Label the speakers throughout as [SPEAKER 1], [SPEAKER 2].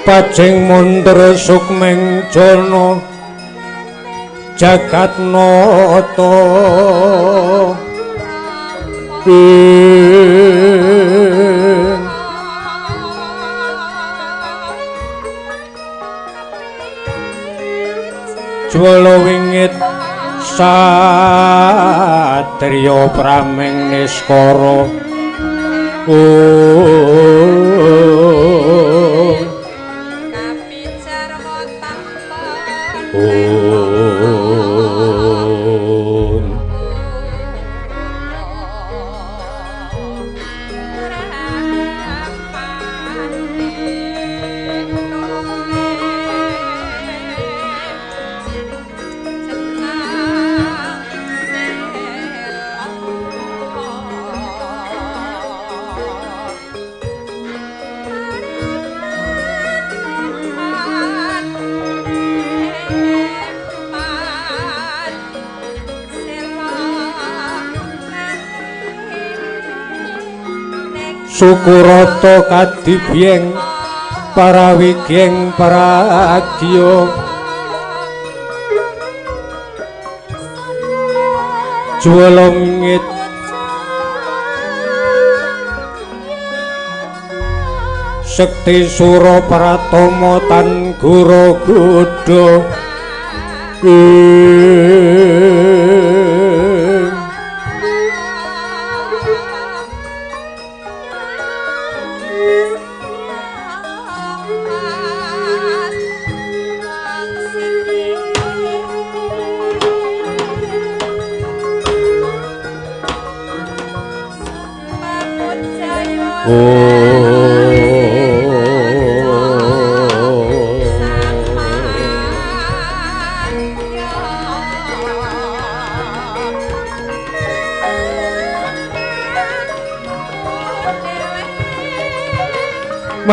[SPEAKER 1] Pajing mundur sukmeng jana jagat nata jwala wingit satriya prameng niskara Sukurata kadibiyeng parawigeng paragya jwala wingit sekti sura pratama tan gura godha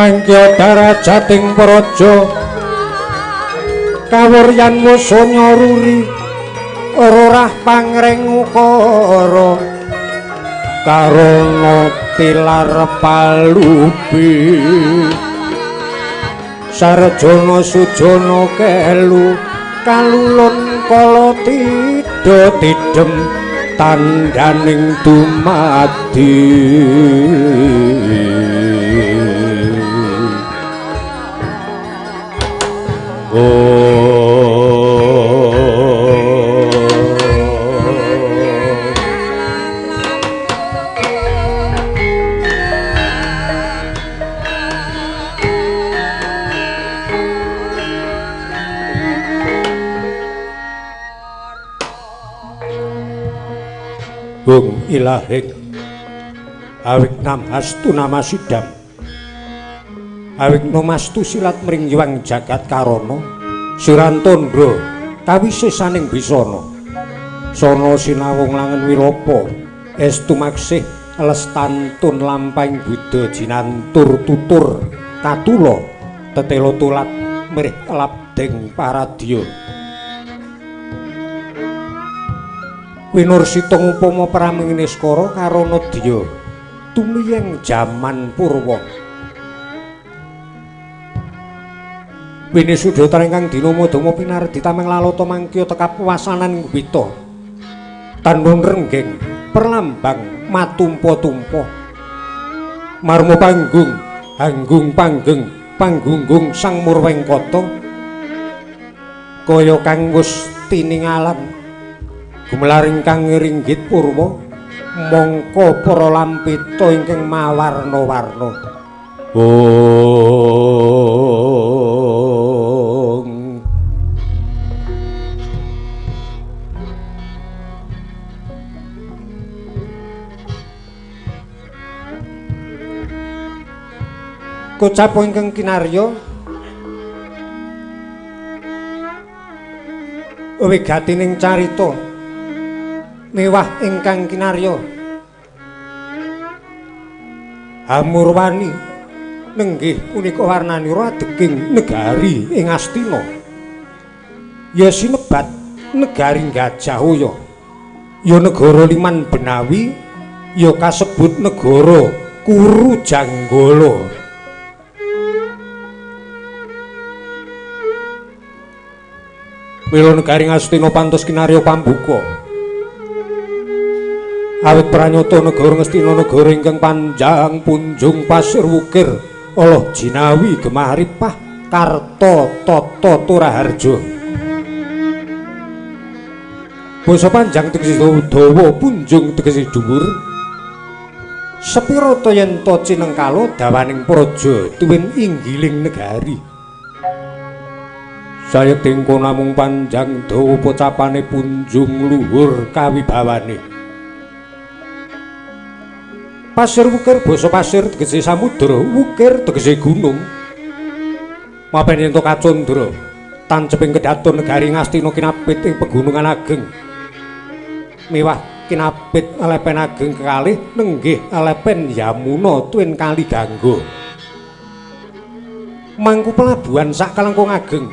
[SPEAKER 1] mangya darajating praja kawuryanmu sonya ruri rorah pangreng ukara karana tilar palubi sarjana sujana kelu kalulun kala tida tidem tandhaning dumadi Bung ilahing awik namastu namasidam awik namastu silat mring yuwang jagat karana Surantandra kawisesaning bisana sono sinawung langen wirapa estu maksih lestantun lampahing Buddha jinantur tutur katula tetela tulat mrih labdeng paradya winursita upama prameng niskara karo nedya tumiyeng jaman purwa. Wini Sudata ingkang dina madama pinardhi tameng lalata mangkya tekap wasanan wita. Tanun renggeng perlambang matumpa-tumpa. Marmo panggung hanggung panggeng panggunggung Sang Murwengkata. Kaya kang wis tiningalan gumelaring kang ringgit purwa mangka para lampita ingkang mawarna-warna. Kocap ingkang kinarya wigatining carita mewah ingkang kinarya Hamurwani nenggih punika warnanira adeging negari ing Astina. Ya sinebat negari Gajahhoya, ya negara Liman Benawi, ya kasebut negara Kuru Janggala. Mila negari Astina pantos kinarya pambuka. Awit pranyata negara Ngastina negara ingkang panjang punjung pasir wukir Allah jinawi gemah ripah karta tata turaharja. Basa panjang tegese dawa punjung tegese dhuwur. Sepira ta yen ta cinengkala dawaning praja tuwin inggiling negari. Sayekting namung panjang dawa pocapane punjung luhur kawibawane. Pasir wukir basa pasir tegese samudra, wukir tegese gunung. Mapen yen to kacondra tanceping kedaton negari Ngastina kinapit ing pegunungan ageng. Mewah kinapit alepen ageng kekalih nenggih alepen Yamuna tuwin kali Gangga. Mangku pelabuhan sak kalengkung ageng.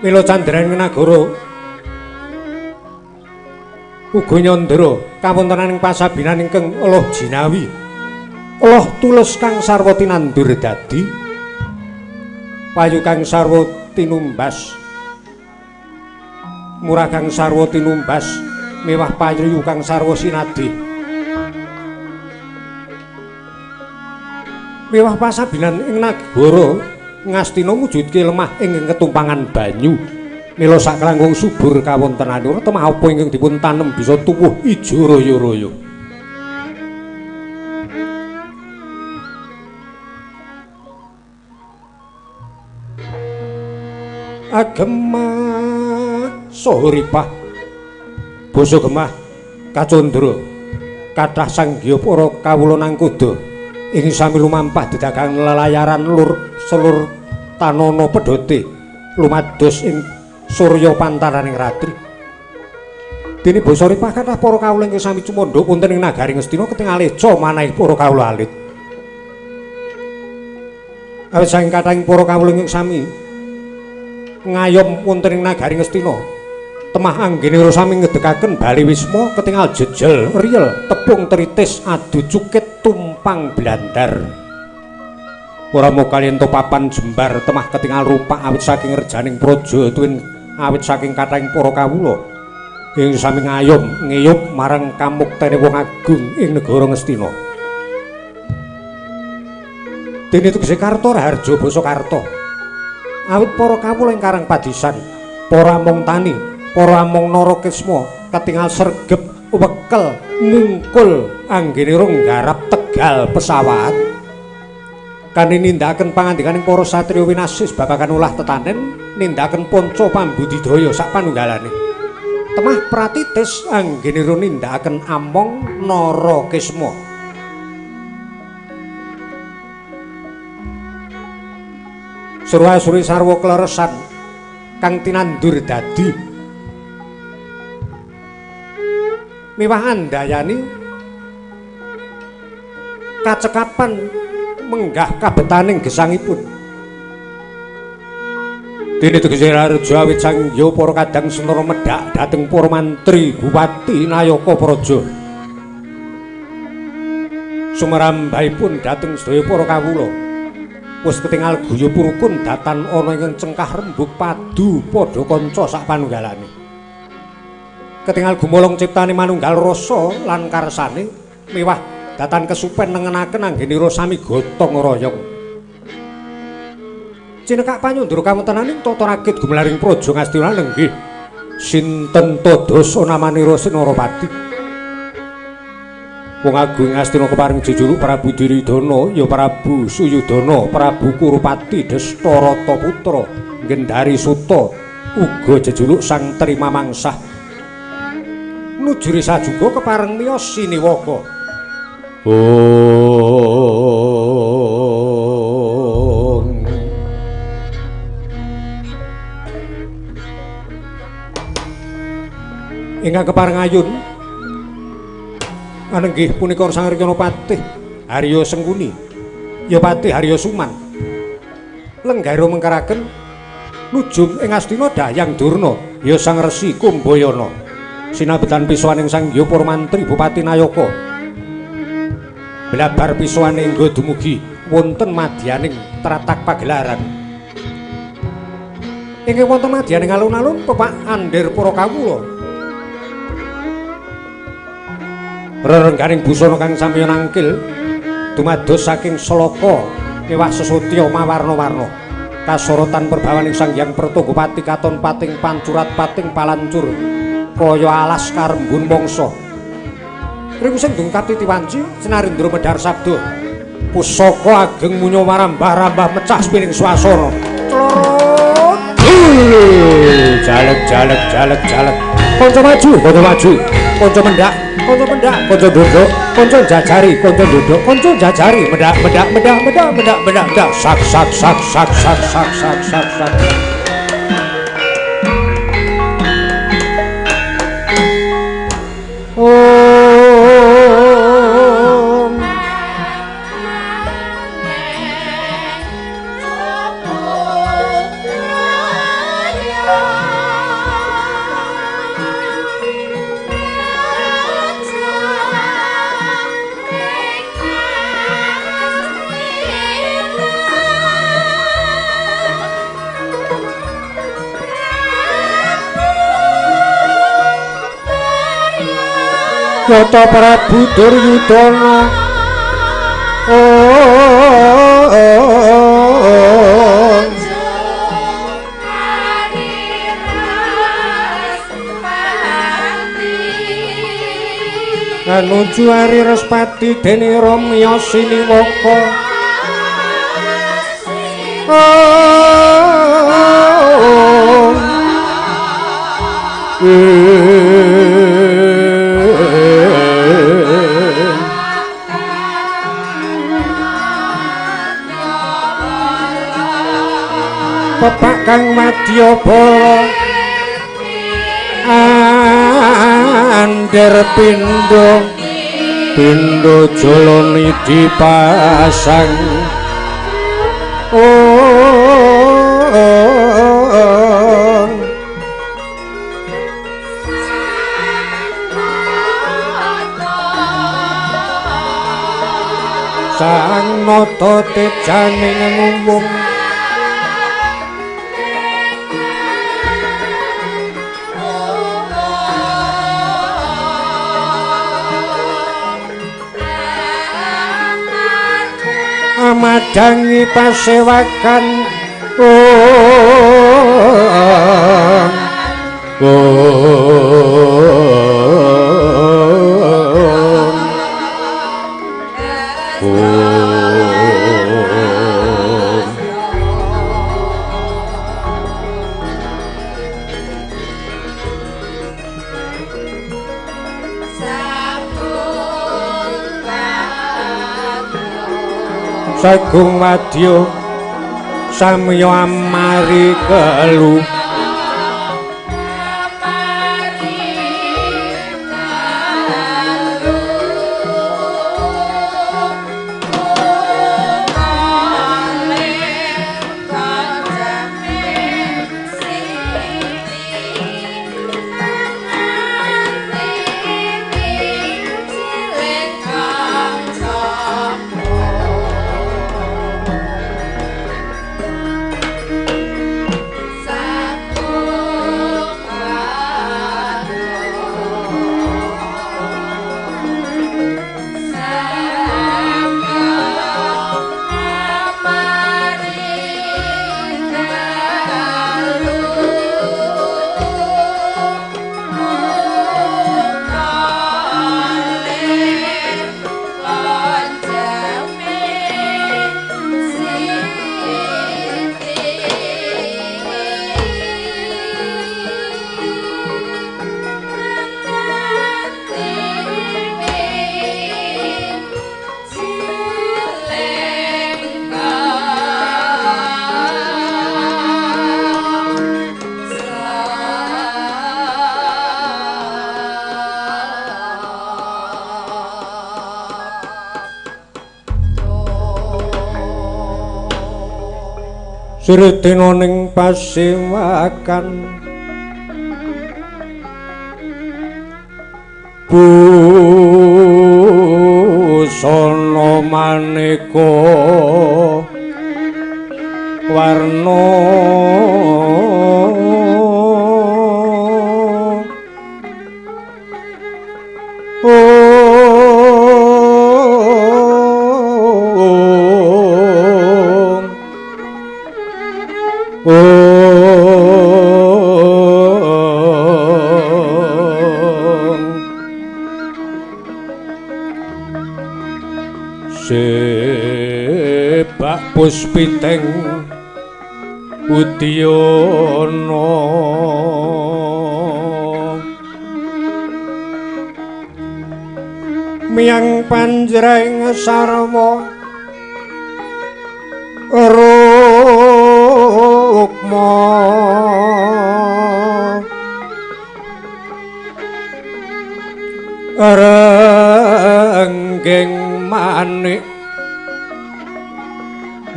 [SPEAKER 1] Mila candraning nagara uga nyandra kawontenaning pasabinan ingkang Allah jinawi. Allah tulus kang sarwa tinandur dadi payu kang sarwa tinumbas. Murah kang sarwa tinumbas, mewah payu kang sarwa sinadhi. Mewah pasabinan ing nagara Ngastina mujudke lemah ing ketumpangan banyu. Mila sak kelangkung subur kawontenanipun temah apa ingkang dipun tanem bisa tuwuh ijo raya-raya. Agemah saha ripah basa gemah kacondra kathah sanggiya para kawula nangkoda ing sami lumampah dedagang lelayaran selur tanana pedhote lumados ing surya pantaraning ratri. Dene basa ripah kathah para kawula ingkang sami cumandha wonten ing nagari Ngastina ketingal eca manahing para kawula alit. Awit saking kathahing para kawula ingkang sami ngayom wonten ing nagari Ngastina temah anggenira sami ngedekaken Bali Wisma ketingal jejel riyel tepung tritis adu cukit tumpang blandar. Ora mung kaliyan papan jembar temah ketingal rupak awit saking rejaning praja tuwin awit saking kathahing para kawula ing sami ngayom ngeyup marang kamuktene wong agung ing negara Ngastina. Dene tegese karta raharja basa karta. Awit para kawula ing karang padisan, para among tani, para among narakisma ketingal sregep wekel mungkul anggenira nggarap tegal pesawat. Kani nindakaken pangandikaning para satriya winasis babagan ulah tetanen, nindakaken panca pambudidaya sak panunggalane. Temah pratitis anggenira nindakaken among narakisma. Surwa-suri sarwa kleresan kang tinandur dadi mewah andayani kacekapan menggah kabetaning gesangipun. Dene tegese Harjo awit sangya para kadang senara medhak dhateng para mantri Bupati Nayaka Praja. Sumrambahipun dhateng sedaya para kawula. Wis ketingal guyub rukun datan ana ing cengkah rembug padu padha kanca sak panunggalane. Ketingal gumolong ciptane manunggal rasa lan karsane miwah datan kesupen nengenaken anggenira sami gotong royong. Cinekak panyundura kawontenaning tata rakit gumelaring praja Ngastina nenggih sinten Tadasa namanira Senarapati. Wong agung Ngastina keparing jejuluk Prabu Diridana ya Prabu Suyudana, Prabu Kurupati Destarata Putra, Gendari Suta uga jejuluk Sang Trima Mangsah. Nujuri sajuga kepareng miyos Siniwaka. Ingkang kepareng ayun anenggih punika Sang Ryana Patih Harya Sengkuni ya Patih Harya Suman lenggara mengkaraken nujung ing Astina Dayang Durna ya Sang Resi Kumbayana sinabetan pisuwaning Sangya para mantri Bupati Nayaka blabar pisuwane engga dumugi wonten madyaning tratak pagelaran inggih wonten madyaning alun-alun pepak andir para kawula. Rerengganing busana kang sampeyan angkil dumados saking sloka miwah sesotya mawarna-warna kasorotan perbawaning Sang Hyang Pertogopati katon pating pancurat pating palancur kaya alas karembun mangsa riku sing dungkati tiwanci Senarendra medhar sabda pusaka ageng munya marambah-rambah mecah spiring swasana jalek kanca maju kanca mendak kanca ndodok kanca jajari kanca ndodok kanca jajari medak sak Kata Prabu Duryudana Nuju Ari Respati dene Ramya Siniwaka Bapak kang Madyabala ander pindho jalani dipasang sang nata tejaning umum madangi pasewakan Sagung Wadya samya amari kelu Siridina ning pasewakan busana maneka warna sebak puspiteng Udyana miyang panjreng sarwa rukma renggeng manik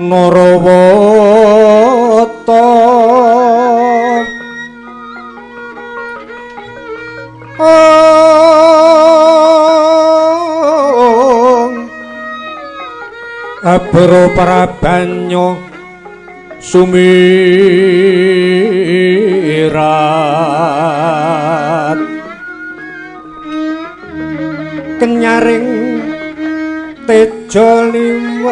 [SPEAKER 1] Narawata abro prabanya sumirat kenyaring tejo liwaran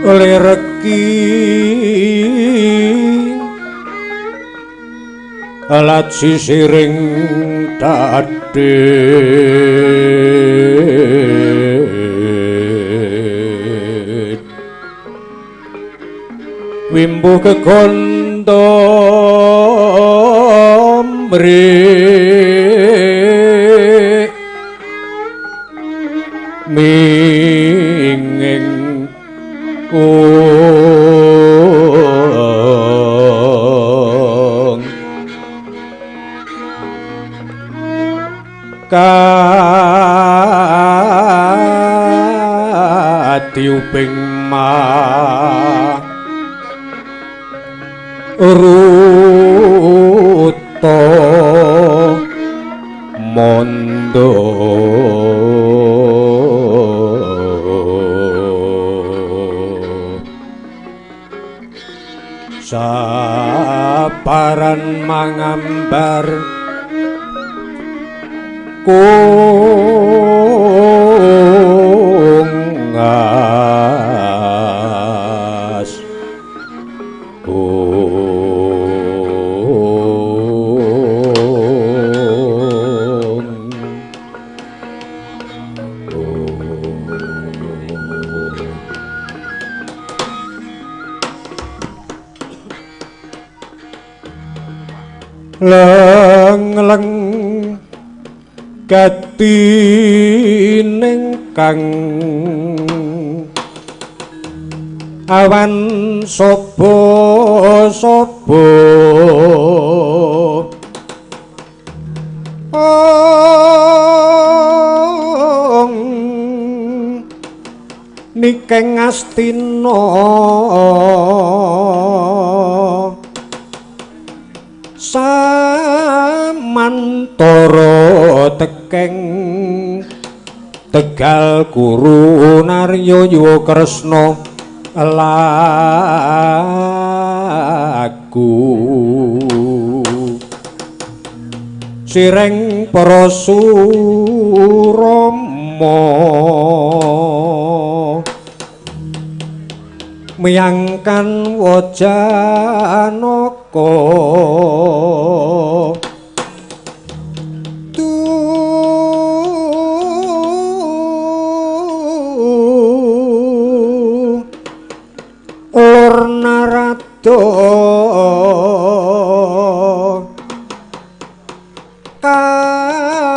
[SPEAKER 1] oleh reki alat sisiring dadet wimbu kegondo mrik minging katiuping mah ruto mondo saparan mangambar kungas leng-leng gatining kang awan sobo-sobo nikeng Astina samantara tekeng Tegal Guru Narya Yuwa Kresna lagu sireng Parasurama miyangkan Wajanaka Narada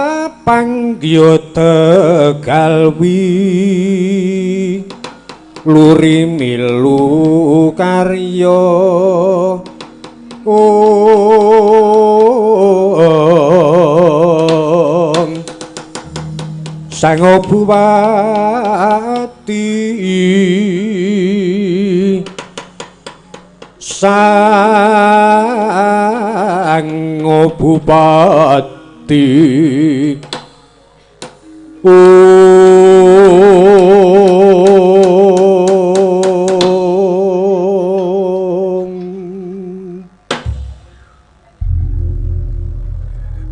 [SPEAKER 1] kapanggiya Tegalwi luri milu karya Sang Bupati Sang Bupati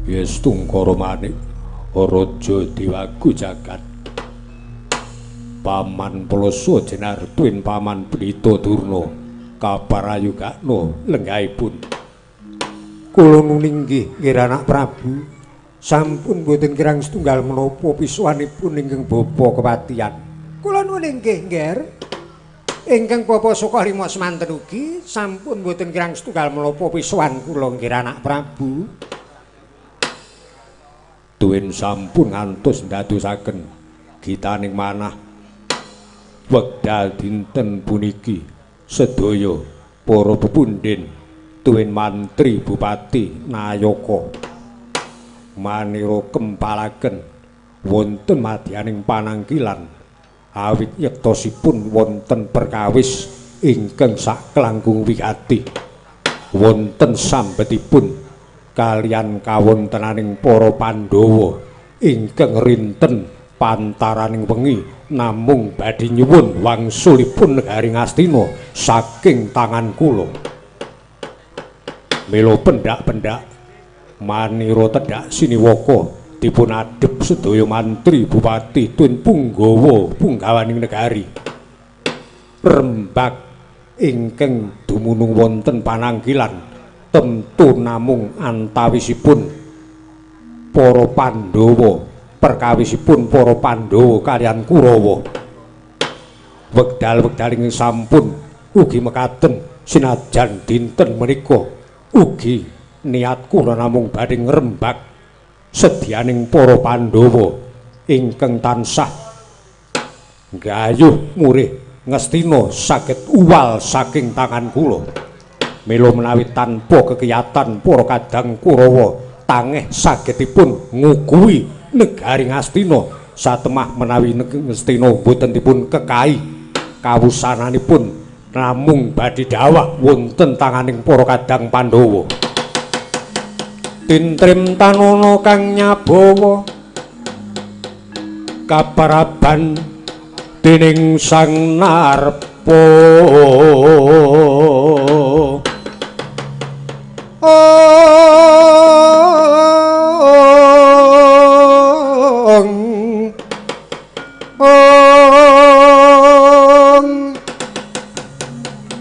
[SPEAKER 1] Yes Tungkara Manik Raja Dewagu Jagat Paman Palasa Jenartuin Paman Brita Durna kaparayugakna lenggahipun kula nuninggih Anak Prabu sampun boten kirang setunggal menapa pisuwanipun ingkang bapa kepatihan kula nuninggih Nger ingkang bapa saka lima semanten ugi sampun boten kirang setunggal menapa pisuwan kula Anak Prabu Tuwin sampun ngantos ndadosaken gitaning manah wekdal dinten puniki sedaya para pepundhen tuwin mantri bupati Nayaka manira kempalaken wonten madyaning panangkilan awit yektosipun wonten perkawis ingkang saklangkung wigati wonten sambetipun kalian kawontenaning para Pandhawa ingkang rinten pantaraning wengi namung badhe nyuwun wangsulipun negari Ngastina saking tangan kula. Mila pendak-pendak manira tedhak siniwaka dipun adhep sedaya mantri bupati tuwin punggawa punggawaning negari. Rembag ingkang dumunung wonten panangkilan tentu namung antawisipun para Pandhawa perkawisipun para Pandhawa kaliyan Kurawa wekdal-wekdal ing sampun ugi mekaten sinajan dinten menika ugi niat kula namung badhe ngrembag sedyaning para Pandhawa ingkang tansah gayuh murih Ngastina saged uwal saking tangan kula mila menawi tanpa kekiyatan para kadang Kurawa tangeh sagedipun ngukuhi negari Ngastina satemah menawi Ngastina boten dipun kekahi kawusananipun namung badhe dawah wonten tanganing para kadang Pandhawa tintrim tanana kang nyabawa kaparaban dening Sang Narpa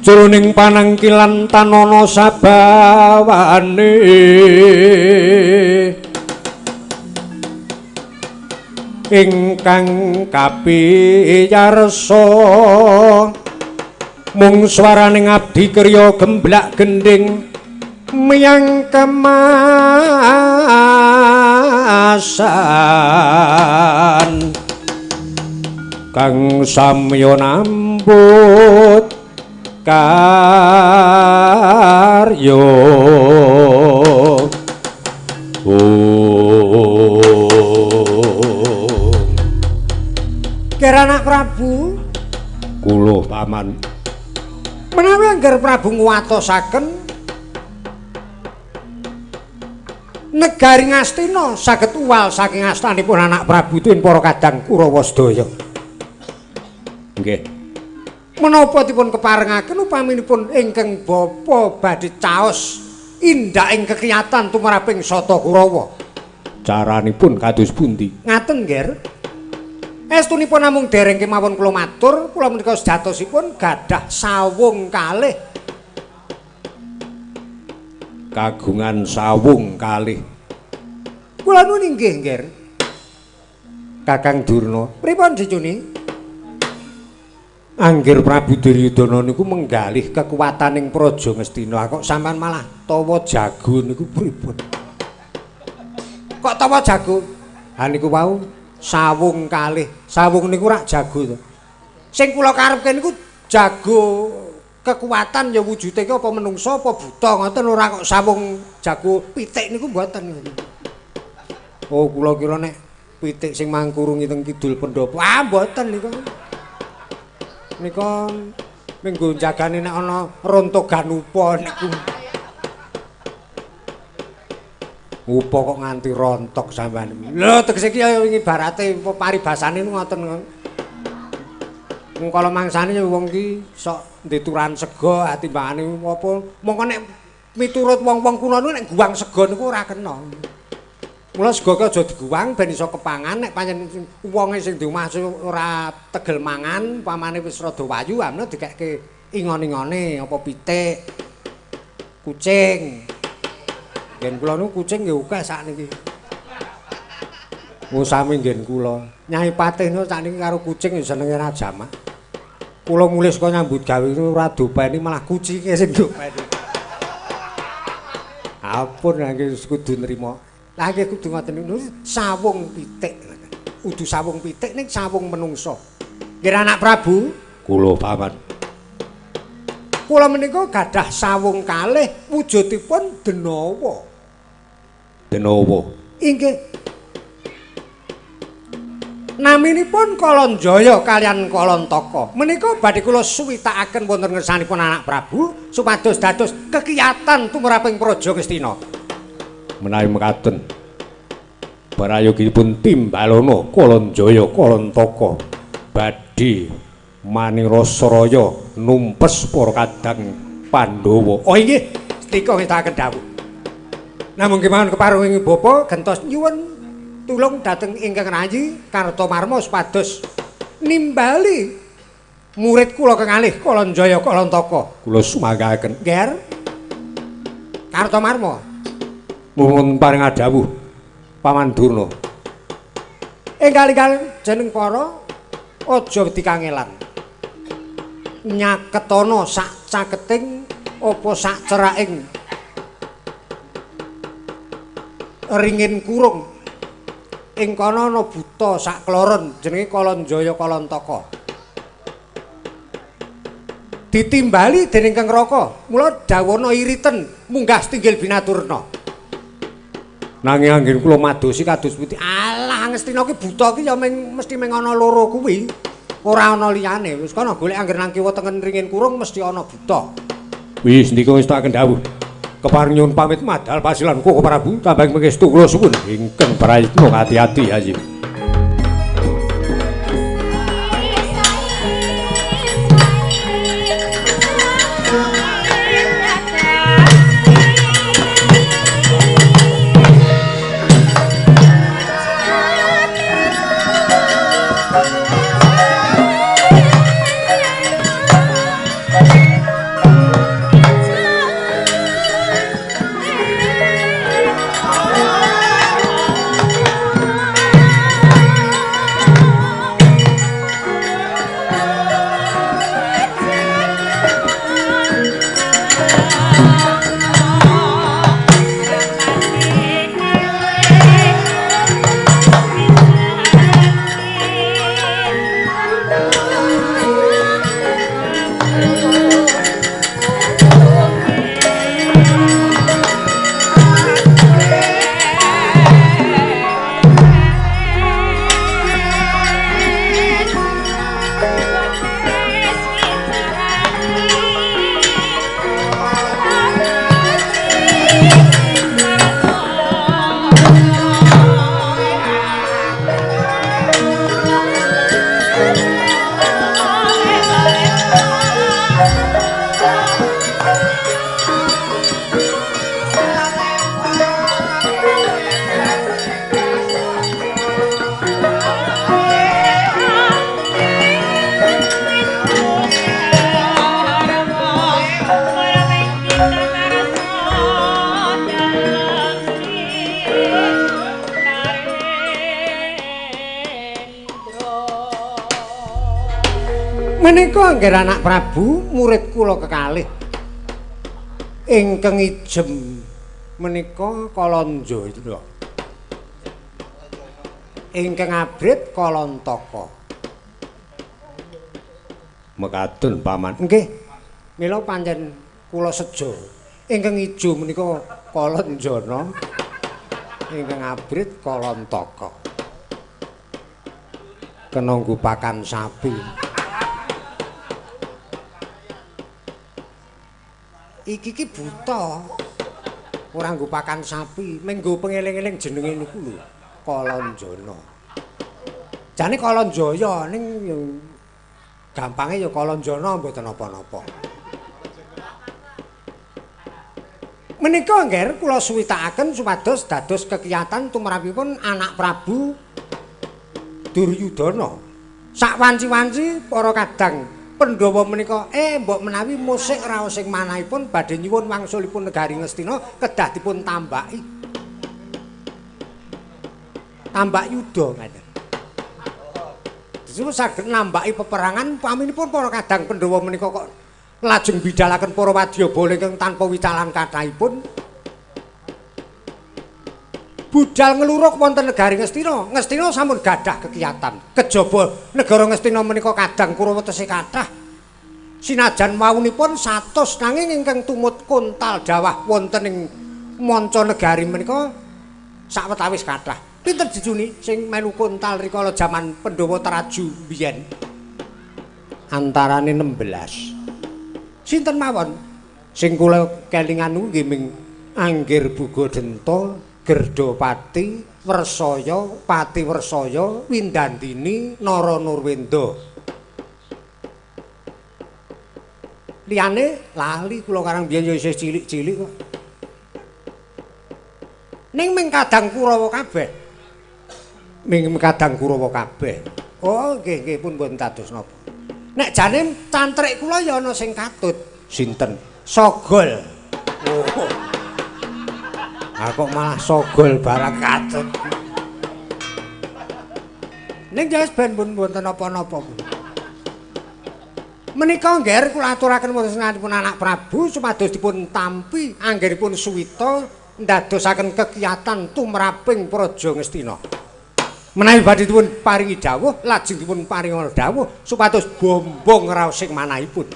[SPEAKER 1] jroning panangkilan tanana sabawane ingkang kapiyarsa mung swaraning abdi kriya gemblak gending miyang kemasan kang samya nambut karya Anak Prabu kula paman menawi angger Prabu nguwatosaken negari Ngastina saged uwal saking astanipun Anak Prabu tuwin para kadang Kurawa sedaya nggih menapa dipun keparengaken upaminipun ingkang bapa badhe caos indhaking kekiyatan tumraping Sata Kurawa caranipun kados pundi ngaten nggih estunipun namung dereng kemawon kula matur kula menika sejatosipun gadah sawung kalih kagungan sawung kalih kula nuwun inggih nggih Kakang Durna pripun dicuni Anggir Prabu Duryudana niku menggalih kekuwataning Praja Ngastina kok sampean malah tawa jago niku pripun kok tawa jago ha niku wau sawung kalih sawung niku rak jago to sing kula karepke niku jago kekuatan ya wujude iki apa menungsa apa buta ngoten ora kok sawung jago pitik niku mboten oh kula kira nek pitik sing mangkurung teng kidul pendopo. Ah mboten niku. Nika minggu jagane nek ana rontogan upa niku. Upa kok nganti rontok sampean. Lho tegese iki ibarate paribasane ngoten. Wong kala mangsane wong iki sok ndituran sego atimbangane apa mongko nek miturut wong-wong kuna niku nek guwang sego niku ora kena. Mula sego ki aja diguwang ben iso kepangan nek pancen wonge sing di omah ora tegel mangan pamane wis rada wayu amene dikekke ingon-ingone apa pitik kucing. Ngen kula niku kucing nggih akeh sakniki. Sami ngen kula. Nyai Patih niku sakniki karo kucing senenge ra jamak. Kula mulih saka nyambut gawe niku ora dopeni malah kucinge sing dopeni. Ampun nggih kudu nrimo. Lah nggih kudu ngoten niku sawung pitik. Udu sawung pitik ning sawung menungso. Nggih anak Prabu, kula paman. Kula menika gadah sawung kalih wujudipun denawa. Denawa. Inggih. Naminipun Kalanjaya kalian Kalantaka. Menika badhe kula suwitakaken wonten ngersanipun anak Prabu supados dados kekiyatan tumraping Praja Ngastina. Menawi mekaten barayogipun timbalana Kalanjaya Kalantaka badhe manirasaraya numpes para kadang Pandhawa. Oh inggih, setika ngestaken dawuh. Namung kemawon keparenging Bapa gentos nyuwun tulung dhateng ingkang rayi Kartomarma supados nimbali murid kula kekalih Kalanjaya Kalantaka. Kula sumanggaken. Nger Kartomarma mumpun paring dawuh Paman Durna. Enggal-enggal jeneng para aja dikangelan. Nyaketana sak caketing apa sak ceraking ringin kurung ing kana ana buta sak kloron jenenge Kalanjaya Kalantaka. Ditimbali dening Kang Raka, mula dawana iriten munggah tinggil binaturna. Nanging anggen kula madosi kados pundi. Alah Ngastina ki buta ki ya mesti mung ana loro kuwi. Ora ana liyane. Wis kana golek angger nang kiwa tengen ringin kurung mesti ana buta. Wis nika wis tak kendhawuh. Keparing nyuwun pamit madhal pasilan Koko Prabu tambah mengestu kula suwun ingkang prayitna ati-ati aji. Menika angger anak Prabu murid kula kekalih ingkang ijem menika Kalanjaya ingkang abrit Kalantaka. Mekaten paman. Nggih. Mila pancen kula sejo. Ingkang ijo menika Kalanjana ingkang abrit Kalantaka. kena nggo pakan sapi. Iki buta. Ora nggo pakan sapi, mung nggo pengeling-eling jenenge niku lho, Kalanjana. Jane Kalanjaya ning yo gampange ya Kalanjana mboten napa-napa. Menika nggih kula suwitakaken supados dados kekiyatan tumrapipun anak Prabu Duryudana. Sak wanci-wanci para kadang Pandhawa menika mbok menawi musik raos sing manahipun badhe nyuwun wangsulipun negari Ngastina kedah dipun tambaki. Tambak yuda ngaten. Disuwun saged nambaki peperangan paminipun para kadang Pandhawa menika kok lajeng bidhalaken para wadyabala ingkang tanpa wicalan kathahipun. Budal ngluruk wonten negari Ngastina. Ngastina sampun gadah kekiyatan. Kejaba negara Ngastina menika kadang Kurawa tesih kathah. Sinajan wawunipun 100 nanging ingkang tumut kontal dawah wonten ing manca negari menika sawetawis kathah. Pinten jejune sing melu kontal rikala jaman Pandhawa Traju biyen? Antarane 16. Sinten mawon sing kula kelingan nggih ming Anggir Bugadenta, Gerdapati, Wersaya, Patiwersaya, Windantini, Nara Nurwenda. Liyane lali kula karang biyen ya isih cilik-cilik kok. Ning ming kadang Kurawa kabeh. Ming kadang Kurawa kabeh. Oh, nggih pun mboten dados napa. Nek jane cantrik kula ya ana sing katut. Sinten? Sogol. Oh. Kok malah Sogol barang katut. Ning jas ben pun mboten napa-napa. Menika nggih kula aturaken wonten sanganipun anak Prabu supados dipun tampi anggenipun suwita ndadosaken kekiyatan tumraping Praja Ngastina. Menawi badhe dipun paringi dawuh lajeng dipun paringi dawuh supados bombong raos sing manahipun.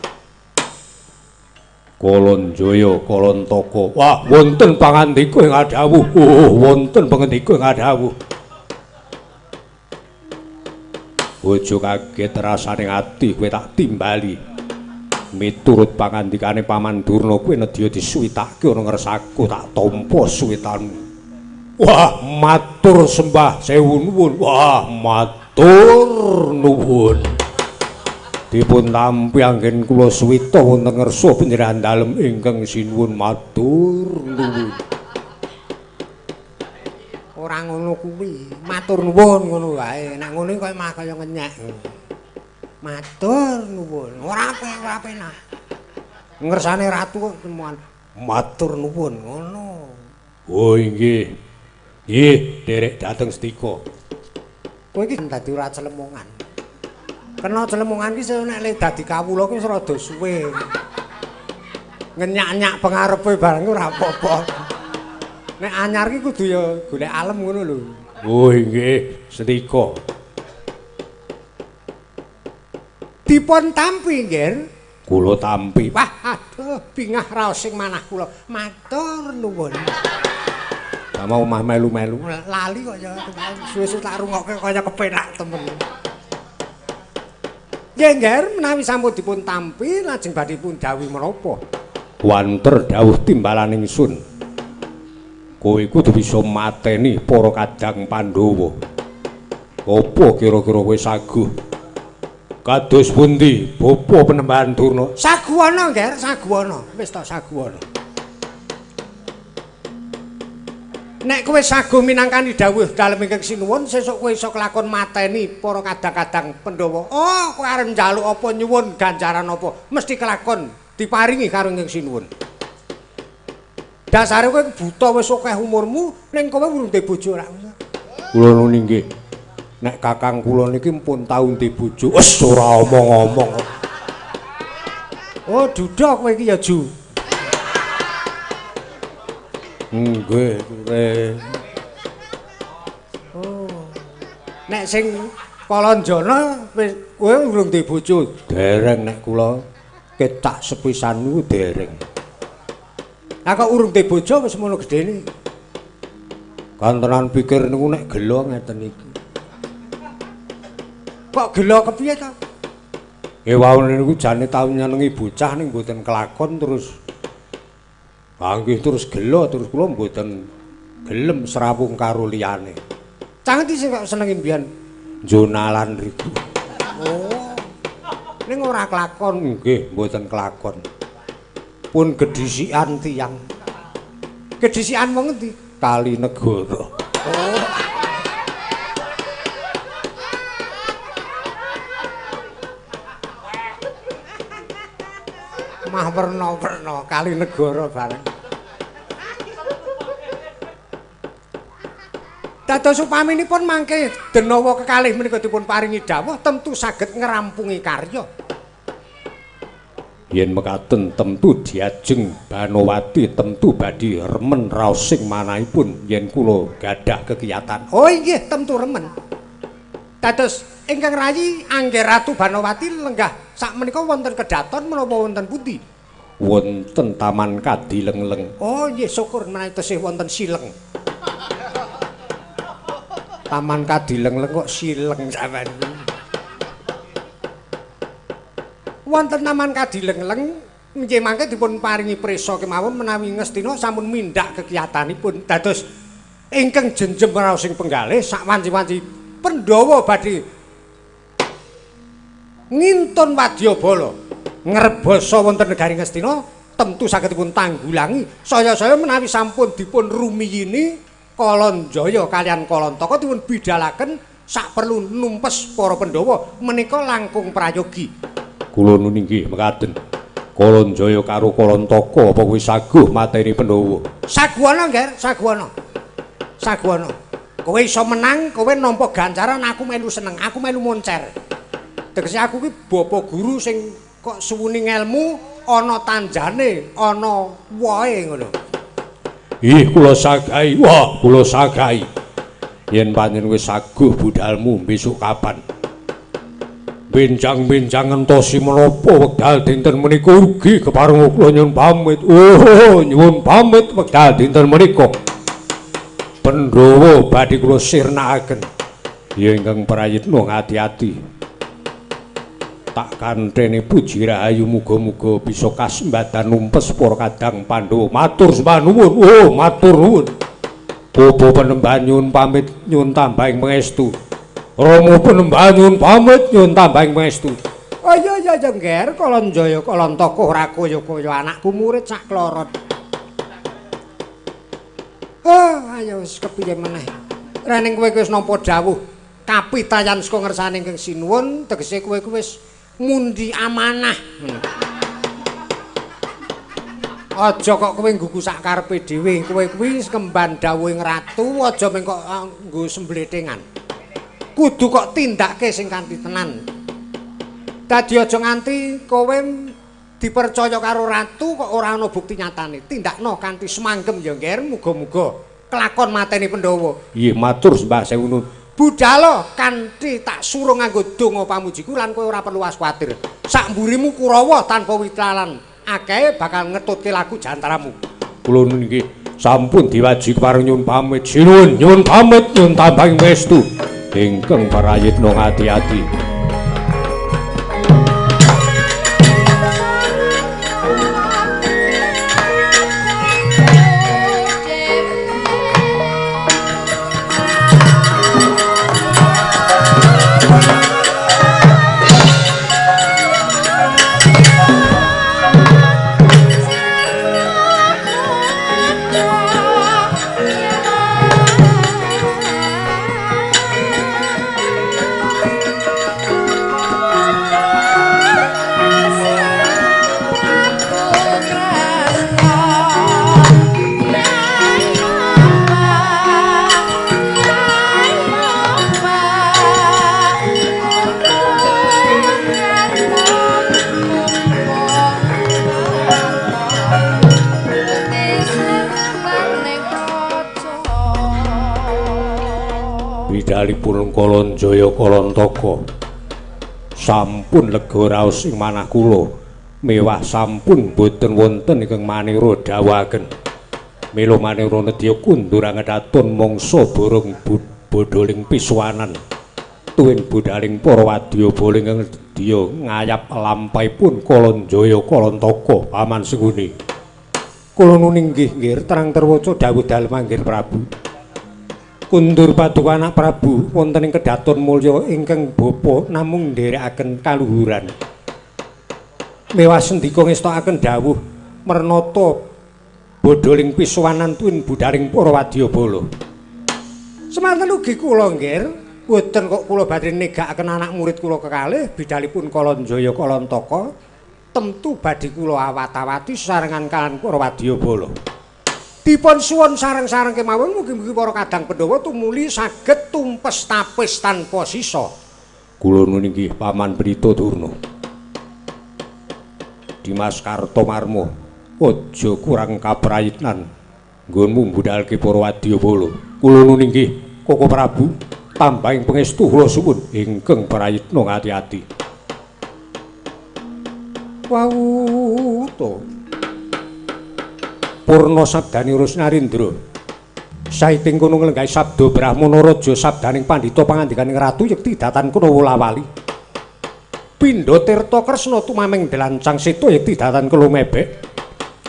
[SPEAKER 1] Kalanjaya Kalantaka. Wah, wonten pangandika ing adhawuh. Oh, wonten pangandika ing adhawuh. Aja kaget rasaning ati kowe tak timbali. Miturut pangandikane Paman Durna kowe nedya disuwitake ana ngersaku tak tampa suwitanmu. Wah, matur sembah sewu nuwun. Wah, matur nuwun. Dipun tampi anggen kula suwita wonten ngersa panjenengan dalem ingkang sinuwun matur nuwun. Ora ngono kuwi, matur nuwun ngono wae. Nek ngono kaya mah kaya ngenyek. Matur nuwun. Ora penak. Ngersane ratu kok temuan. Matur nuwun ngono. Oh inggih. Nggih, derek dateng Stika. Kowe iki dadi ora celemongan. Kena celemongan ki nek le dadi kawula ki wis rada suwe. Ngenyak-nyak pengarepe bareng ora apa-apa. Nek anyar ki kudu ya golek alem ngono lho. Oh nggih, Stika. Dipun tampi nggih. Kula tampi. Wah, aduh, bingah raos sing manah kula. Matur nuwun. Mau omah melu-melu lali kok ya suwe-suwe tak rungokke kaya kepenak temen. Nggih, nggih, menawi sampun dipun tampi lajeng badhe pun dawuh menapa? Wanter dawuh timbalan ingsun. Kowe kudu bisa mateni para kadang Pandhawa. Apa kira-kira kowe saguh? Kados pundi bapa Penembahan Durna? Saguwana, nggih, saguwana. Wis ta saguwana. Nek kowe saguh minangkani dawuh dalem ingkang sinuwun sesuk kowe iso kelakon mateni para kadang-kadang Pandhawa. Oh, kowe arep njaluk apa nyuwun ganjaran apa? Mesti kelakon diparingi karo ingkang sinuwun. Dasare kowe buta wis akeh umurmu ning kowe urung duwe bojo ora. Kula nuni nggih. Nek kakang kula niki mpun tau duwe bojo. Wes ora omong-omong. Oh, duda kowe iki ya, Ju. Nggih, Re. Oh. Nek sing Kalanjana wis kowe urung duwe bojo, dereng nek kula ketak sepisan niku dereng. Lah kok urung duwe bojo wis ngono gedene. Kantenan pikir niku nek gelo ngeten iki. Kok gelo kepiye to? Wau niku jane tau nyenengi bocah ning mboten kelakon terus nggih terus gelo terus kula mboten gelem srawung karo liyane. Cang ndi sing kok senengi mbiyen jonalan riku. Oh. Ning ora kelakon nggih mboten kelakon. Pun gedhisikan tiyang. Gedhisikan wong endi? Kali Negara. Oh. Mah werna-werna Kali Negara bareng. Dados upaminipun mangke denawa kekalih menika dipun paringi dawuh tentu saged ngrampungi karya. Yen mekaten tentu diajeng Banowati tentu badhe remen raos sing manahipun yen kula gadah kekiyatan. Oh nggih tentu remen. Dados ingkang rayi Angger Ratu Banowati lenggah sakmenika wonten kedaton menapa wonten pundi? Wonten Taman Kadilengleng. Oh nggih syukur menawi tesih wonten Sileng. Taman Kadilengleng kok Sileng sampean. Wonten Taman Kadilengleng nggih mangke dipun paringi prisa kemawon menawi ngestina sampun mindhak kegiatanipun. Dados ingkang jenjem raosing penggalih sak wanci-wanci Pandhawa badhe ngintun wadyabala ngrebasa wonten negari Ngastina tentu saged dipun tanggulangi. Saya menawi sampun dipun rumiyini Kalanjaya kaliyan Kalantaka dipun bidhalaken sak perlu numpes para Pandhawa menika langkung prayogi. Kula nuni nggih mekaten. Kalanjaya karo Kalantaka apa kuwi saguh mateni Pandhawa? Saguhana, Nger, saguhana. Saguhana. Kowe iso menang, kowe nampa gancaran aku melu seneng, aku melu moncer. Tegese aku kuwi bapa guru sing kok suwuning ilmu ana tanjane, ana wohe ngono. Ih, kula sagahi. Wah, kula sagahi. Yen pancen wis saguh budhalmu besok kapan? Benjang-benjang ngentosi menapa wekdal dinten menika ugi kepareng kula nyuwun pamit. Oh, nyuwun pamit wekdal dinten menika. Pandhawa badhe kula sirnakaken. Ya ingkang prayitna ngati-ati. Tak kantheni puji rahayu muga-muga bisa kasembadan numpes para kadang Pandhawa. Matur sembah nuwun. Oh, matur nuwun. Bapa Panembahan nyuwun pamit nyuwun tambahing pangestu. Rama Panembahan nyuwun pamit nyuwun tambahing pangestu. Oh iya Nger, Kalanjaya Kalantaka ora kaya-kaya anakku murid sak klorot. Ayo wis kepiye meneh. Rening kowe wis nampa dawuh kapitayan saka ngersane Kang Sinuwun, tegese kowe wis mundi amanah. Aja kok kowe nggugu sak karepe dhewe. Kowe kuwi kemban dawuhing ratu, aja mengko nggo sembletingan. Kudu kok tindake sing kanthi tenan. Dadi aja nganti kowe dipercaya karo ratu kok ora ana bukti nyatane. Tindakno kanthi semanggem ya, Nger. Muga-muga kelakon mateni Pandhawa. Nggih, matur sembah sewu nuwun. Budhalo kanthi tak suruh nganggo donga pamujiku lan kowe ora perlu waskuwatir. Sak mburimu Kurawa tanpa witalan akeh bakal ngetutke lagu jantaramu. Kula nuwun nggih. Sampun diwaji kepareng nyuwun pamit. Sinuwun nyuwun pamit nyuwun tambahing westu. Ingkang prayitna ngati-ati. Bidalipun Kalanjaya Kalantaka sampun lega raos ing manah kula mewah sampun boten wonten ingkang manira dawuhaken mila manira nedya kundur angedatun mangsa borong bodholing pisuwanan tuwin budhaling para wadyabala ingkang sedya ngayap lampahipun Kalanjaya Kalantaka paman Sengkuni. Kula nuninggih nggih terang terwaca dawuh dalem anggir Prabu. Kundur Paduka anak Prabu wonten ing kedaton mulya ingkang bapa namung nderekaken kaluhuran. Mewas sendika ngestokaken dawuh mernata bodholing pisuwanan tuwin budhaling para wadyabala. Semanten ugi kula nggih boten kok kula badhe negakaken anak murid kula kekalih bidalipun Kalanjaya Kalantaka temtu badhe kula awat-awati sarengan kaliyan para wadyabala. Dipun suwun sareng-sareng kemawon mugi-mugi para kadang Pandhawa tumuli saged tumpes tapis tanpa sisa. Kula nuwun inggih Paman Brita Durna. Dimas Kartomarma, aja kurang kaprayitnan nggonmu mbudhalke para wadyabala. Kula nuwun inggih Koko Prabu, tambahing pangestu kula suwun ingkang prayitna ngati-ati. Wau to. Purna sabdane Urus Narendra. Saiting kono nglenggahi sabda Brahmana Raja sabdaning pandhita pangandikaning Ratu Yekti Datan Kunawulawali. Pindha Tirta Kresna tumaming delancang Seta Yekti Datan Kelumebek.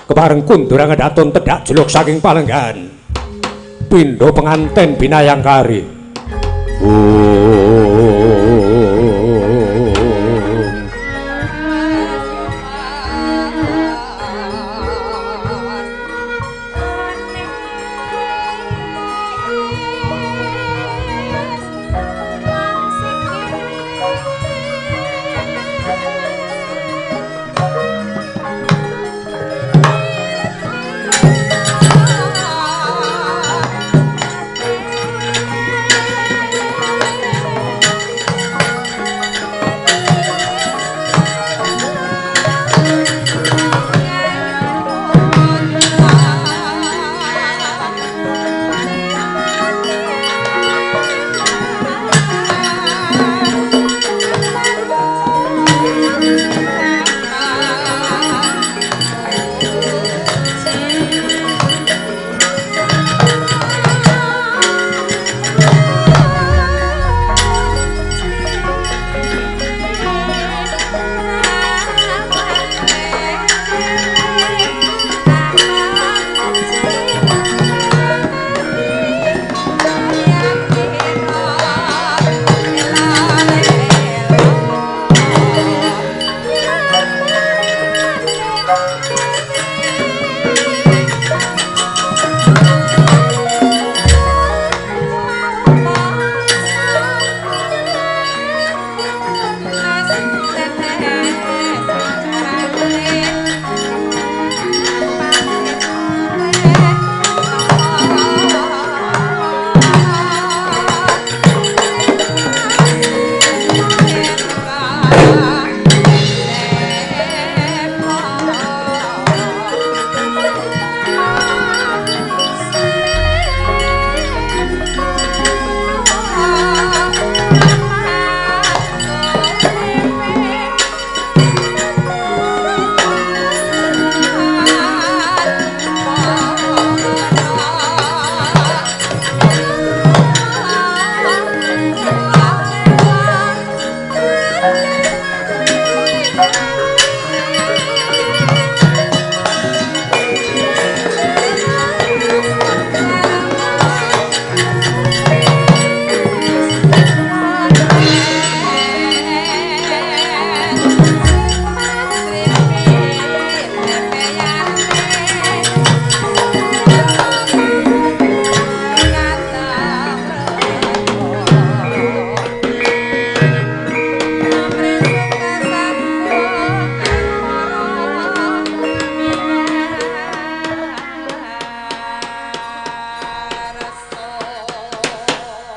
[SPEAKER 1] Kepareng kundurang daton tedhak jeluk saking palenggahan. Pindha penganten binayangkari.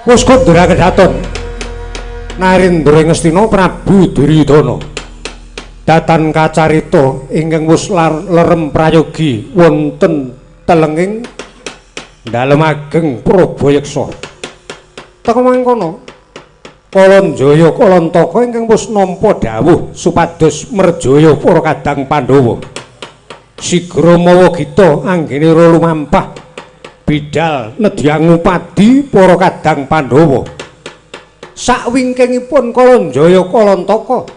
[SPEAKER 1] Wus kundura kedaton Narendra Ngastina Prabu Duryudana datan kacarita ingkang wus lerem prayogi wonten telenging dalem ageng Prabayeksa. Teka mangkono Kalanjaya Kalantaka ingkang wus nampa dawuh supados merjaya para kadang Pandhawa. Sigra mawa gita anggene lumampah bidal nedyang ngupadi para kadang Pandhawa. Sakwingkingipun Kalanjaya Kalantaka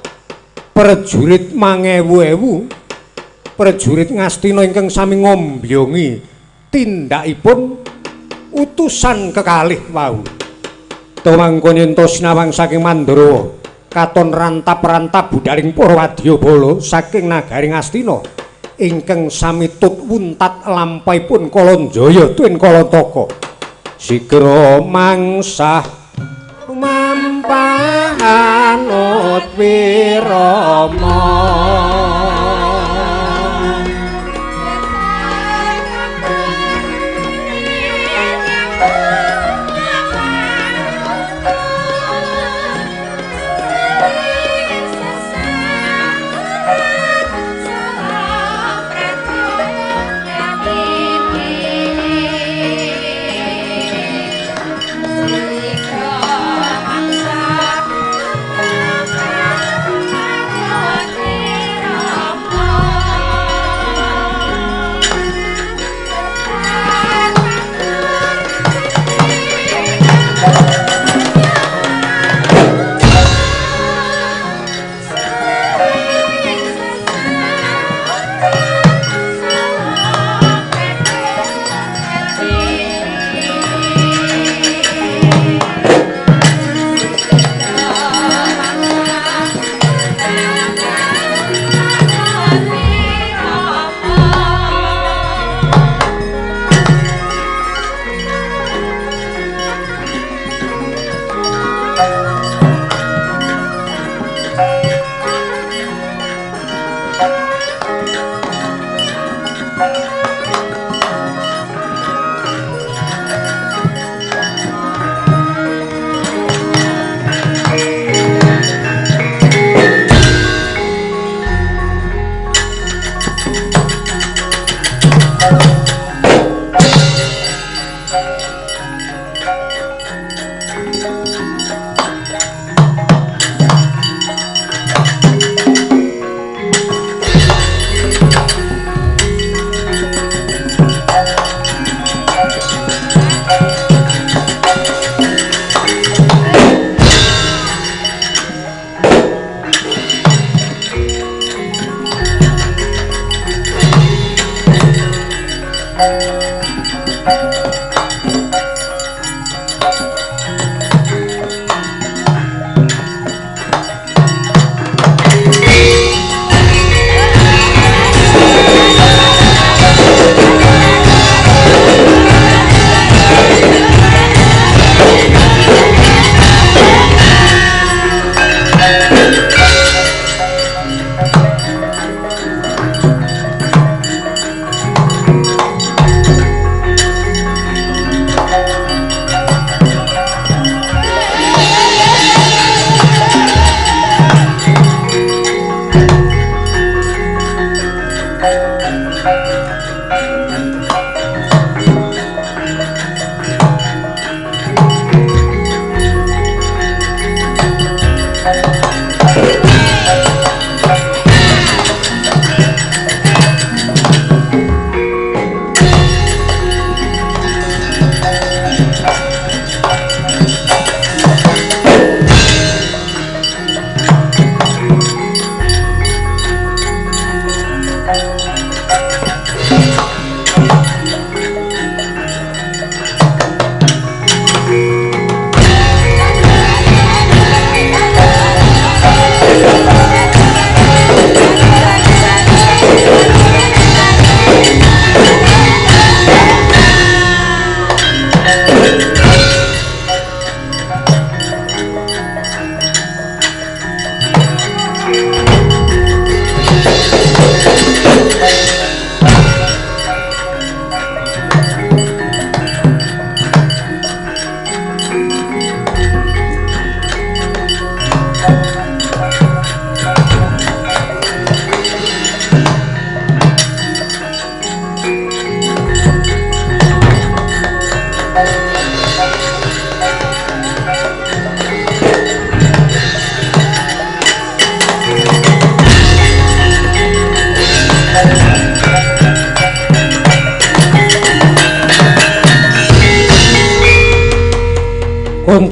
[SPEAKER 1] prajurit mangewu-ewu prajurit Ngastina ingkang sami ngombyongi tindakipun utusan kekalih wau. Tumangkon yen sinawang saking Mandarawa katon rantap-rantap budaling para wadyabala saking nagari Ngastina ingkang sami tut wuntat lampahipun Kalanjaya tuwin Kalantaka sigra mangsah mampahanut wirama.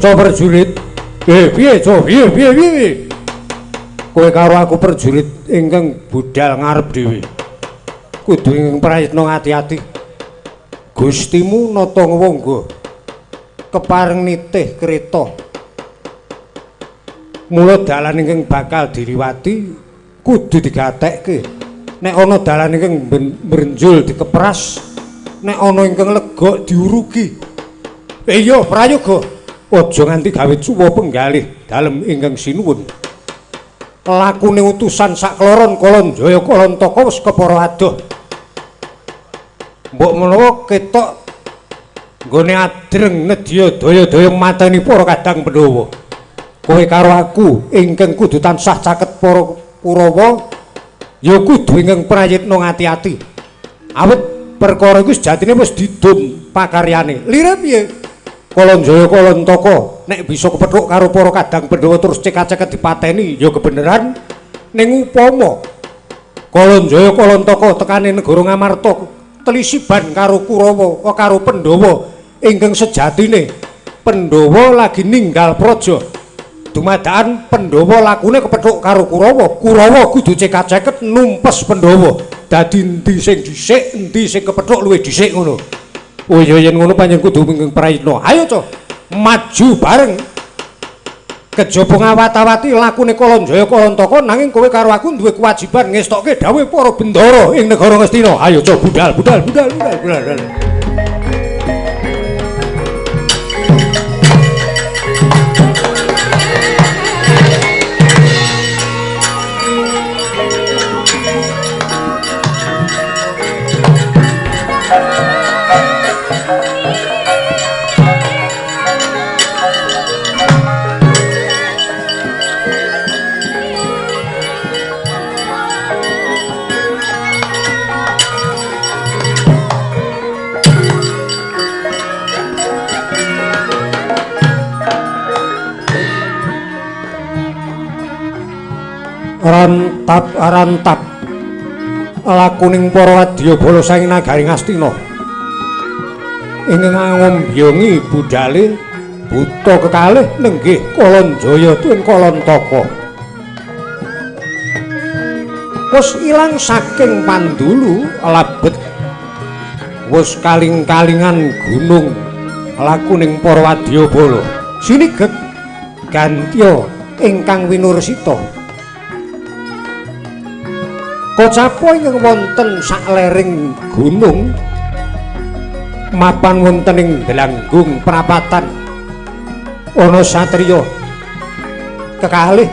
[SPEAKER 1] Kanca prajurit Piye, Jo? Piye? Kowe karo aku prajurit ingkang budal ngarep dhewe. Kudu ingkang prayitna ngati-ati. Gustimu nata ngwangga. Kepareng nitih kreta. Mula dalan ingkang bakal diliwati kudu digatekke. Nek ana dalan ingkang mbrenjul dikepras, nek ana ingkang lega diurugi. Iya, prayoga. Aja nganti gawe cuwa penggalih dalem ingkang sinuwun. Lakune utusan sakloron Kalanjaya Kalantaka wis kepara adoh. Mbok menawa ketok nggone adreng nedya daya-daya mateni para kadang Pandhawa. Kowe karo aku ingkang kudu tansah caket para Kurawa ya kudu ingkang prayitna ngati-ati. Awit perkara iku sejatine wis didum pakaryane. Lire piye? Kalanjaya Kalantaka nek bisa kepethuk karo para kadang Pandhawa terus cekak-ceket dipateni ya kebeneran. Ning upama Kalanjaya Kalantaka tekane negara Ngamarta telisiban karo Kurawa karo Pandhawa ingkang sejatine Pandhawa lagi ninggal praja. Dumadakan Pandhawa lakune kepethuk karo Kurawa kudu cekak-ceket numpes Pandhawa. Dadi endi sing dhisik, endi sing kepethuk luwih dhisik ngono. Oh iya yen ngono panjenengan kudu ingkang prayitna. Ayo, Co. Maju bareng. Kejaba ngawat-awati lakune Kalanjaya Kalantaka nanging kowe karo aku duwe kewajiban ngestokke dawuh para bendara ing negara Ngastina. Ayo, Co, budal. Rantap lakuning para wadyabala saking nagari Ngastina ingkang ngombiongi budale buta kekalih nenggih Kalanjaya tuwin Kalantaka wis ilang saking pandulu labet wis kaling-kalingan gunung lakuning para wadyabala sinigek gantya ingkang winursita Kocapa ingkang wonten saklering gunung mapan wonten ing Delanggung prapatan ana satriya kekalih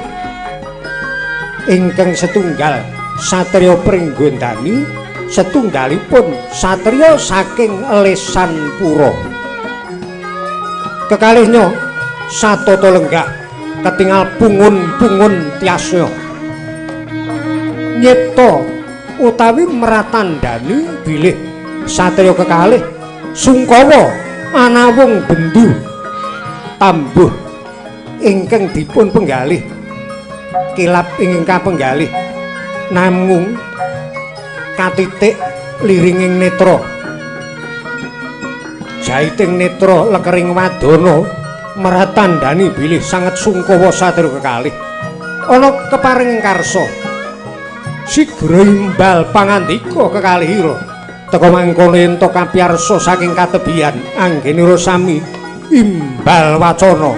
[SPEAKER 1] ingkang setunggal satriya Pringgondani setunggalipun satriya saking Lesanpura kekalihnya satata lenggah ketingal pungun-pungun tiasya nyipta utawi mratandani bilih satriya kekalih Sungkawa anawung bendu tambuh ingkang dipun penggalih kilap ingkang kapenggalih namung katitik liringing netra jaiting netra lekering wadana mratandani bilih sanget Sungkawa satriya kekalih ana keparenging karsa sigra imbal pangandika kekalihira teka mangkono ento kapiyarsa saking katebian anggenira sami imbal wacana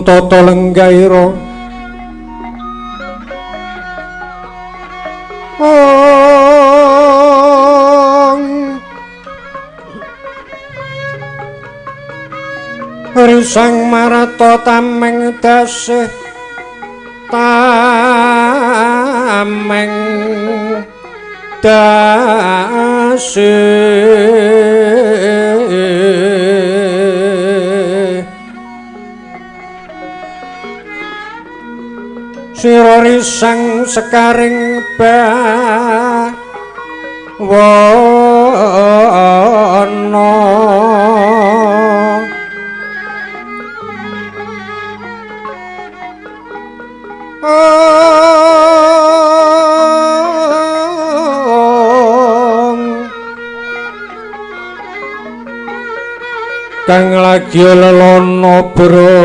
[SPEAKER 1] Tata lenggaira Risang marata tameng dasih tameng dasih sira risang sekaring bawana kang lagi lelana brata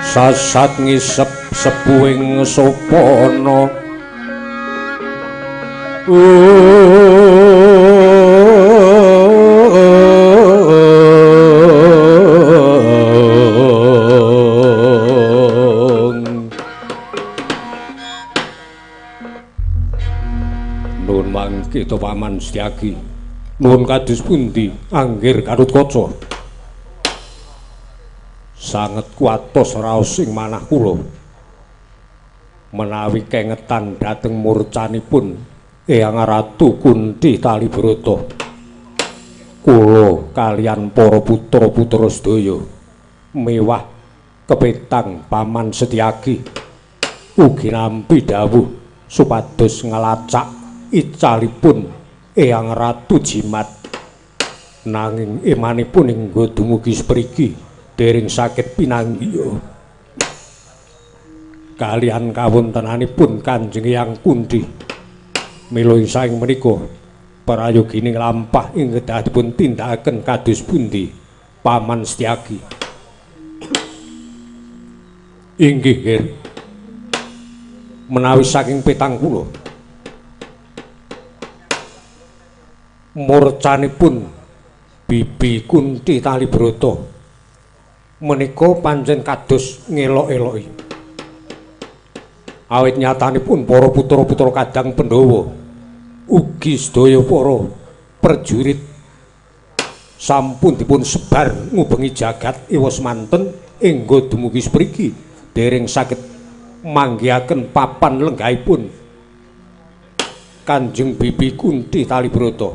[SPEAKER 1] sasat ngisep sepuing sopana Nuwun mangke to Paman Setyaki. Nuwun kados pundi Anggir Gatotkaca? Sanget kuatos raos ing manah kula menawi kengetan dhateng murcanipun Eyang Ratu Kunthi Talibrata. Kula kaliyan para putra-putra sedaya mewah kepetang Paman Setyaki ugi nampi dawuh supados ngelacak icalipun Eyang Ratu Jimat, nanging imanipun ingga dumugi spriki dereng saged pinanggiya kaliyan kawontenanipun Kanjeng Eyang Kunthi. Mila ing saing menika prayogining lampah ing kedah dipun tindakaken kados pundi Paman Setyaki? Inggih, Ger. Menawi saking petang kula murcanipun Bibi Kunthi Talibrata menika pancen kados ngelok-eloki. Awit nyatanipun para putra-putra Kadang Pandhawa ugi sedaya para prajurit sampun dipun sebar ngubengi jagat ewa semanten engga dumugi spriki dereng saged manggihaken papan lenggahipun Kanjeng Bibi Kunthi Talibrata.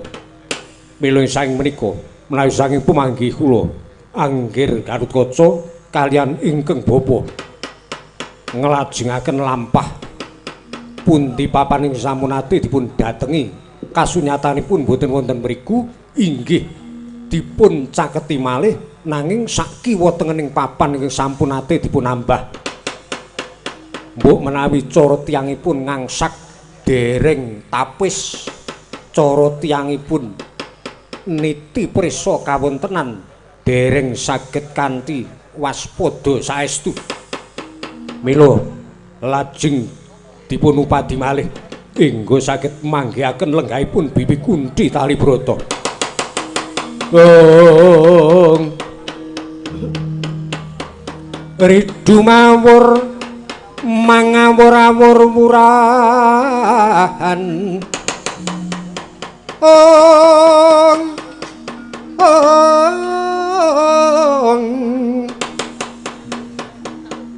[SPEAKER 1] Mila saking menika menawi saking pumanggih kula Anggir Gatotkaca kaliyan ingkang bapa nglajengaken lampah pundi papan ing sampun ate dipun datengi kasunyatanipun boten wonten mriku inggih dipun caketi malih nanging sakiwa tengening papan ingkang sampun ate dipun ambah. Mbok menawi cara tiyangipun ngangsak dereng tapis cara tiyangipun niti prisa kawontenan dereng saged kanthi waspada saestu. Mila lajeng dipun upadi malih engga saged manggihaken lenggahipun Bibi Kunthi Talibrata. Ridu mawur mangawur-awur murahan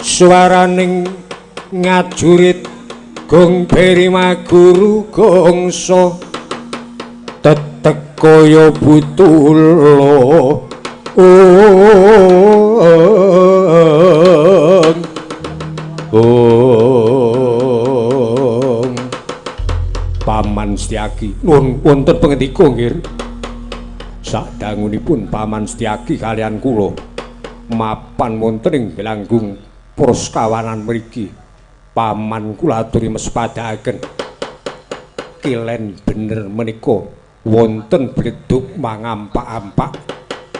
[SPEAKER 1] swaraning ngajurit gong beri maguru gongso tetek kaya butulo Paman Setyaki nuwun wonten pangendika nggih. Sadangunipun Paman Setyaki kaliyan kula mapan wonten ing Belanggung Praskawanan mriki. Paman kula aturi mespadhaken kilen bener menika wonten bledug mangampak-ampak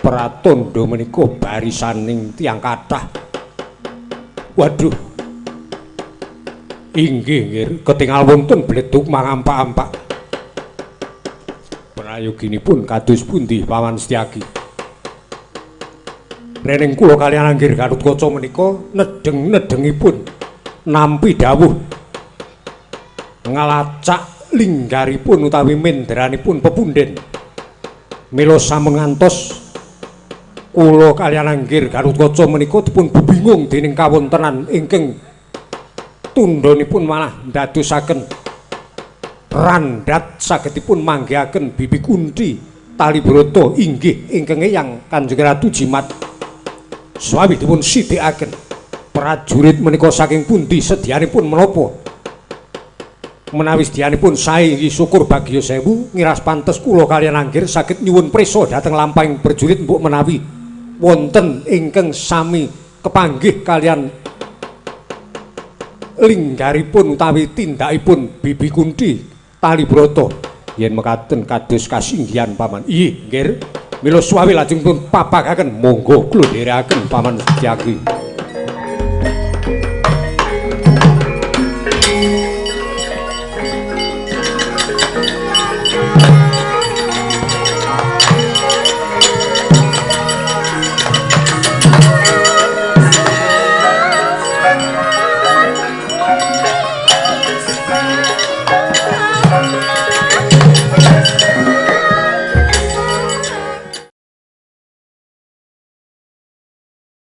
[SPEAKER 1] pratandha menika barisaning tiyang kathah. Waduh. Inggih nggih ketingal wonten bledug mangampak-ampak. Prayoginipun kados pundi Paman Setyaki? Rening kula kaliyan Anggir Gatotkaca menika nedeng-nedengipun nampi dawuh ngalacak linggaripun utawi mendranipun pepunden. Mila sampun ngantos kula kaliyan Anggir Gatotkaca menika dipun bebingung dening kawontenan ingkang tundhonipun malah ndadosaken randhat sagedipun manggihaken Bibi Kunti Talibrata inggih ingkang eyang Kanjeng Ratu Jimat swawi dipun sidikaken prajurit menika saking pundi sedyanipun menapa menawi sedyanipun sae inggih syukur bagya sewu ngiras pantes kula kaliyan Anggir saged nyuwun prisa dhateng lampahing prajurit mbok menawi wonten ingkang sami kepanggih kaliyan linggaripun utawi tindakipun Bibi Kunti Talibrata yen mekaten kados kasinggihan Paman. Inggih, nggih. Mila suwawi lajeng pun papakaken monggo kula dherekaken Paman Setyaki.